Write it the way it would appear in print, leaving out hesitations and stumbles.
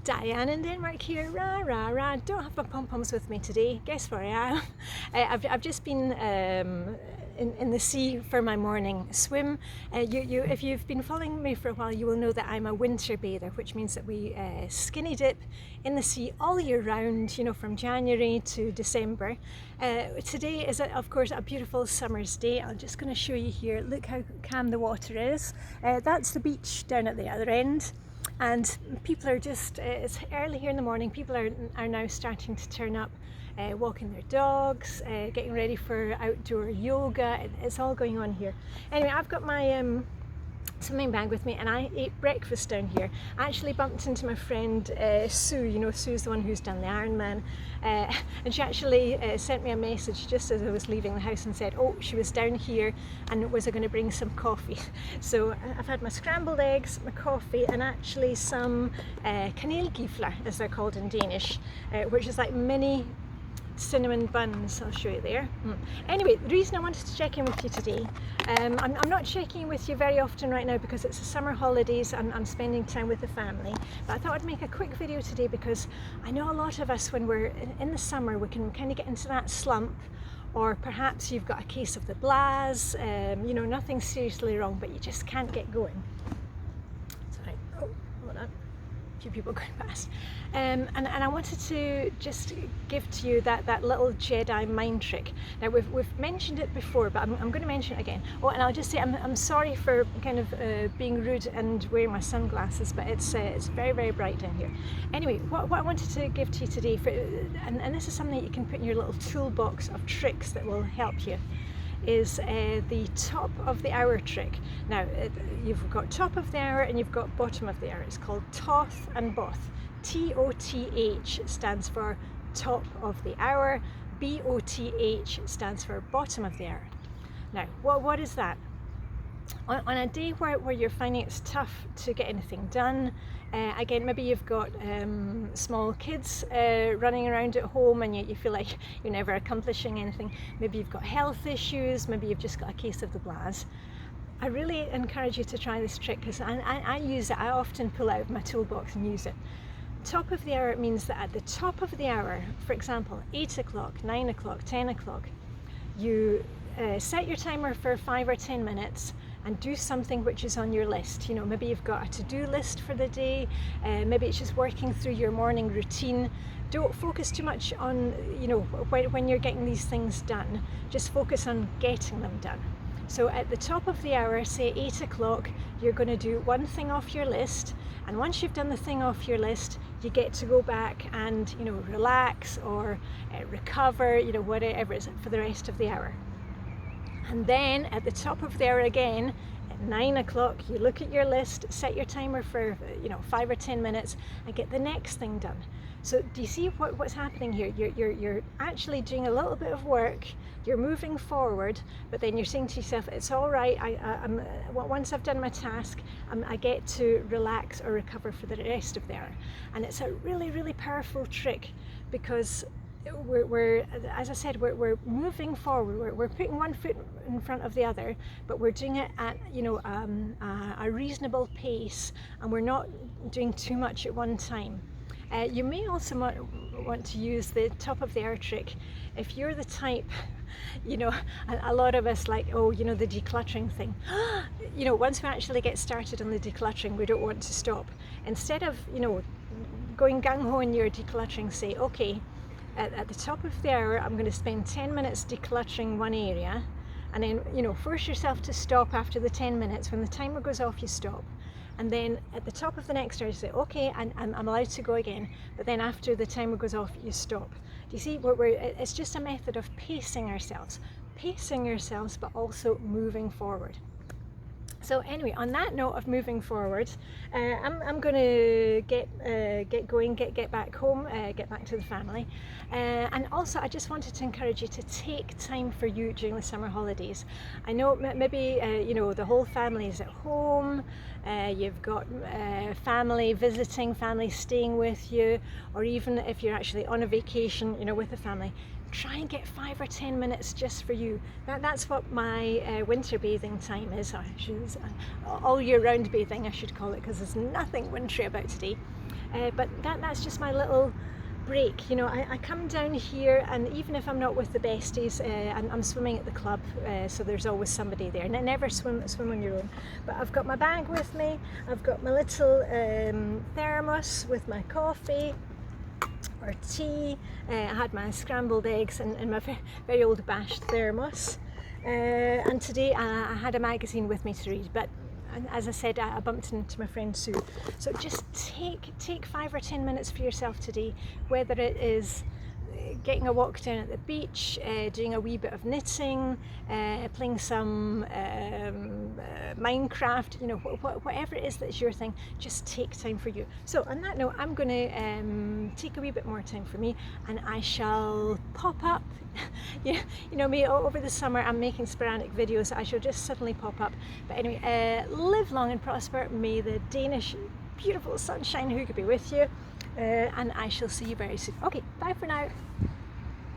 Diane in Denmark here, rah rah rah. Don't have my pom-poms with me today. Guess where I am? I've just been in the sea for my morning swim. If you've been following me for a while, you will know that I'm a winter bather, which means that we skinny dip in the sea all year round, you know, from January to December. Today is, of course, a beautiful summer's day. I'm just going to show you here. Look how calm the water is. That's the beach down at the other end. And people are just, it's early here in the morning, people are now starting to turn up, walking their dogs, getting ready for outdoor yoga. It's all going on here. Anyway, I've got my swimming bag with me and I ate breakfast down here. I actually bumped into my friend Sue. You know, Sue's the one who's done the Ironman, and she actually sent me a message just as I was leaving the house and said, oh, she was down here and was I going to bring some coffee. So I've had my scrambled eggs, my coffee, and actually some kanelgifler, as they're called in Danish, which is like mini cinnamon buns. I'll show you there. Anyway, the reason I wanted to check in with you today, I'm not checking in with you very often right now because it's the summer holidays and I'm spending time with the family, but I thought I'd make a quick video today because I know a lot of us, when we're in the summer, we can kind of get into that slump, or perhaps you've got a case of the blahs, you know, nothing seriously wrong, but you just can't get going. Sorry, oh, hold on. Few people going past, and I wanted to just give to you that little Jedi mind trick. Now we've mentioned it before, but I'm going to mention it again. Oh, and I'll just say I'm sorry for kind of being rude and wearing my sunglasses, but it's very, very bright down here. Anyway, what I wanted to give to you today, and this is something that you can put in your little toolbox of tricks that will help you, is the top of the hour trick. Now you've got top of the hour and you've got bottom of the hour. It's called TOTH and BOTH. TOTH stands for top of the hour. BOTH stands for bottom of the hour. Now what is that? On a day where you're finding it's tough to get anything done, again, maybe you've got small kids running around at home and you feel like you're never accomplishing anything. Maybe you've got health issues, maybe you've just got a case of the blahs. I really encourage you to try this trick because I use it. I often pull out of my toolbox and use it. Top of the hour means that at the top of the hour, for example, 8 o'clock, 9 o'clock, 10 o'clock, you set your timer for 5 or 10 minutes and do something which is on your list. You know, maybe you've got a to-do list for the day, maybe it's just working through your morning routine. Don't focus too much on, you know, when you're getting these things done, just focus on getting them done. So at the top of the hour, say 8 o'clock, you're going to do one thing off your list, and once you've done the thing off your list, you get to go back and, you know, relax or recover, you know, whatever it is for the rest of the hour. And then at the top of the hour again, at 9 o'clock, you look at your list, set your timer for, you know, 5 or 10 minutes and get the next thing done. So do you see what's happening here? You're actually doing a little bit of work, you're moving forward, but then you're saying to yourself, it's all right, once I've done my task, I get to relax or recover for the rest of the hour. And it's a really, really powerful trick because we're as I said, we're moving forward, we're putting one foot in front of the other, but we're doing it at, you know, a reasonable pace, and we're not doing too much at one time. You may also want to use the top of the hour trick if you're the type, you know, a lot of us like, oh, you know, the decluttering thing. You know, once we actually get started on the decluttering, we don't want to stop. Instead of, you know, going gung-ho in your decluttering, say, okay, at the top of the hour, I'm going to spend 10 minutes decluttering one area, and then, you know, force yourself to stop after the 10 minutes. When the timer goes off, you stop. And then at the top of the next hour, you say, okay, I'm allowed to go again. But then after the timer goes off, you stop. Do you see? It's just a method of pacing ourselves, but also moving forward. So anyway, on that note of moving forward, I'm going to get going, get back home, get back to the family, and also I just wanted to encourage you to take time for you during the summer holidays. I know maybe you know, the whole family is at home, you've got family visiting, family staying with you, or even if you're actually on a vacation, you know, with the family. try and get 5 or 10 minutes just for you. That's what my winter bathing time is. All year round bathing, I should call it, because there's nothing wintry about today. But that's just my little break. You know, I come down here, and even if I'm not with the besties, I'm swimming at the club, so there's always somebody there. And I never swim on your own. But I've got my bag with me. I've got my little thermos with my coffee or tea. I had my scrambled eggs in my very old bashed thermos. And today I had a magazine with me to read. But as I said, I bumped into my friend Sue. So just take 5 or 10 minutes for yourself today, whether it is getting a walk down at the beach, doing a wee bit of knitting, playing some Minecraft, you know, whatever it is that's your thing, just take time for you. So on that note, I'm going to take a wee bit more time for me, and I shall pop up. You know me, over the summer I'm making sporadic videos. I shall just suddenly pop up. But anyway, live long and prosper. May the Danish beautiful sunshine who could be with you. And I shall see you very soon. Okay, bye for now.